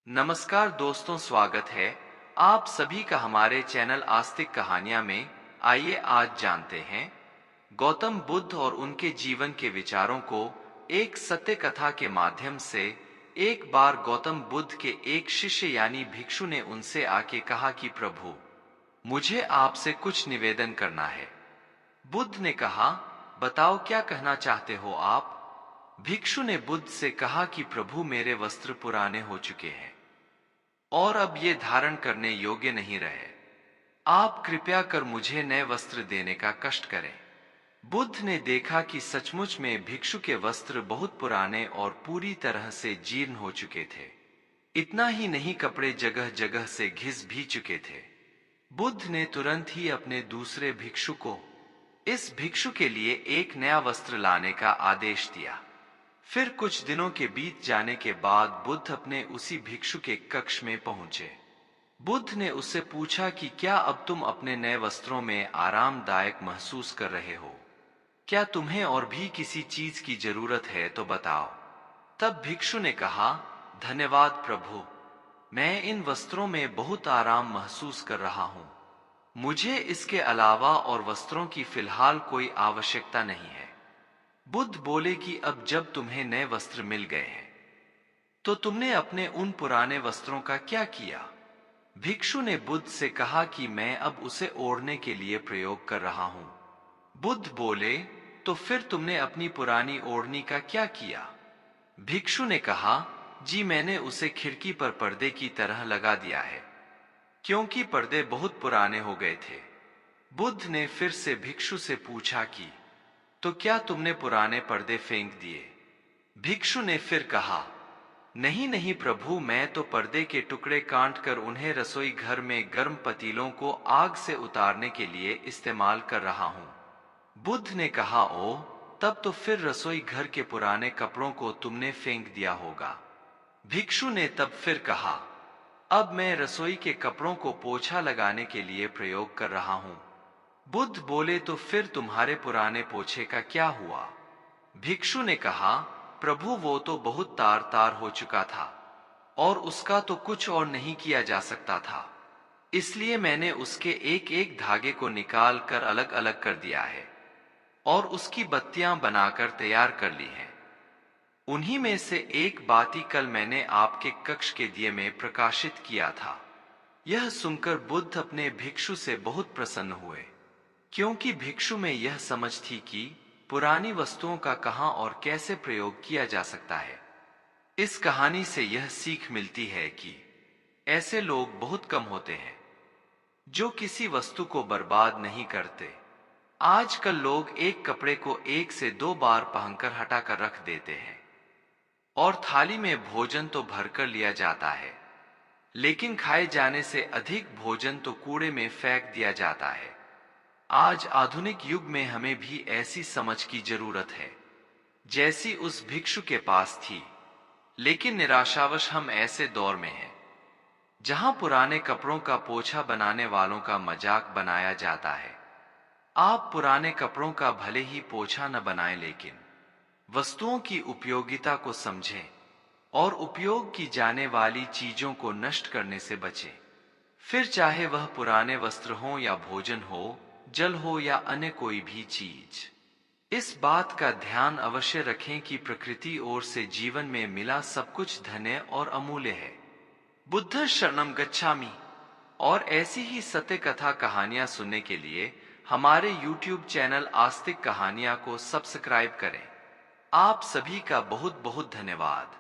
नमस्कार दोस्तों, स्वागत है आप सभी का हमारे चैनल आस्तिक कहानियां में। आइए आज जानते हैं गौतम बुद्ध और उनके जीवन के विचारों को एक सत्य कथा के माध्यम से। एक बार गौतम बुद्ध के एक शिष्य यानी भिक्षु ने उनसे आके कहा कि प्रभु, मुझे आपसे कुछ निवेदन करना है। बुद्ध ने कहा, बताओ क्या कहना चाहते हो आप। भिक्षु ने बुद्ध से कहा कि प्रभु, मेरे वस्त्र पुराने हो चुके हैं और अब ये धारण करने योग्य नहीं रहे। आप कृपया कर मुझे नए वस्त्र देने का कष्ट करें। बुद्ध ने देखा कि सचमुच में भिक्षु के वस्त्र बहुत पुराने और पूरी तरह से जीर्ण हो चुके थे। इतना ही नहीं, कपड़े जगह जगह से घिस भी चुके थे। बुद्ध ने तुरंत ही अपने दूसरे भिक्षु को इस भिक्षु के लिए एक नया वस्त्र लाने का आदेश दिया। फिर कुछ दिनों के बीत जाने के बाद बुद्ध अपने उसी भिक्षु के कक्ष में पहुंचे। बुद्ध ने उससे पूछा कि क्या अब तुम अपने नए वस्त्रों में आरामदायक महसूस कर रहे हो? क्या तुम्हें और भी किसी चीज की जरूरत है तो बताओ। तब भिक्षु ने कहा, धन्यवाद प्रभु, मैं इन वस्त्रों में बहुत आराम महसूस कर रहा हूं। मुझे इसके अलावा और वस्त्रों की फिलहाल कोई आवश्यकता नहीं है। बुद्ध बोले कि अब जब तुम्हें नए वस्त्र मिल गए हैं तो तुमने अपने उन पुराने वस्त्रों का क्या किया? भिक्षु ने बुद्ध से कहा कि मैं अब उसे ओढ़ने के लिए प्रयोग कर रहा हूं। बुद्ध बोले, तो फिर तुमने अपनी पुरानी ओढ़नी का क्या किया? भिक्षु ने कहा, जी मैंने उसे खिड़की पर पर्दे की तरह लगा दिया है, क्योंकि पर्दे बहुत पुराने हो गए थे। बुद्ध ने फिर से भिक्षु से पूछा कि तो क्या तुमने पुराने पर्दे फेंक दिए? भिक्षु ने फिर कहा, नहीं नहीं प्रभु, मैं तो पर्दे के टुकड़े काट कर उन्हें रसोई घर में गर्म पतीलों को आग से उतारने के लिए इस्तेमाल कर रहा हूं। बुद्ध ने कहा, ओ, तब तो फिर रसोई घर के पुराने कपड़ों को तुमने फेंक दिया होगा। भिक्षु ने तब फिर कहा, अब मैं रसोई के कपड़ों को पोछा लगाने के लिए प्रयोग कर रहा हूं। बुद्ध बोले, तो फिर तुम्हारे पुराने पोछे का क्या हुआ? भिक्षु ने कहा, प्रभु वो तो बहुत तार तार हो चुका था और उसका तो कुछ और नहीं किया जा सकता था, इसलिए मैंने उसके एक एक धागे को निकाल कर अलग अलग कर दिया है और उसकी बत्तियां बनाकर तैयार कर ली हैं। उन्हीं में से एक बाती कल मैंने आपके कक्ष के दिए में प्रकाशित किया था। यह सुनकर बुद्ध अपने भिक्षु से बहुत प्रसन्न हुए, क्योंकि भिक्षु में यह समझ थी कि पुरानी वस्तुओं का कहां और कैसे प्रयोग किया जा सकता है। इस कहानी से यह सीख मिलती है कि ऐसे लोग बहुत कम होते हैं जो किसी वस्तु को बर्बाद नहीं करते। आजकल लोग एक कपड़े को 1 से 2 बार पहनकर हटाकर रख देते हैं और थाली में भोजन तो भरकर लिया जाता है, लेकिन खाए जाने से अधिक भोजन तो कूड़े में फेंक दिया जाता है। आज आधुनिक युग में हमें भी ऐसी समझ की जरूरत है जैसी उस भिक्षु के पास थी, लेकिन निराशावश हम ऐसे दौर में हैं जहां पुराने कपड़ों का पोछा बनाने वालों का मजाक बनाया जाता है। आप पुराने कपड़ों का भले ही पोछा न बनाएं, लेकिन वस्तुओं की उपयोगिता को समझें और उपयोग की जाने वाली चीजों को नष्ट करने से बचें। फिर चाहे वह पुराने वस्त्र हो या भोजन हो, जल हो या अन्य कोई भी चीज। इस बात का ध्यान अवश्य रखें कि प्रकृति ओर से जीवन में मिला सब कुछ धन्य और अमूल्य है। बुद्ध शरणम गच्छामि। और ऐसी ही सत्य कथा कहानियां सुनने के लिए हमारे YouTube चैनल आस्तिक कहानियां को सब्सक्राइब करें। आप सभी का बहुत बहुत धन्यवाद।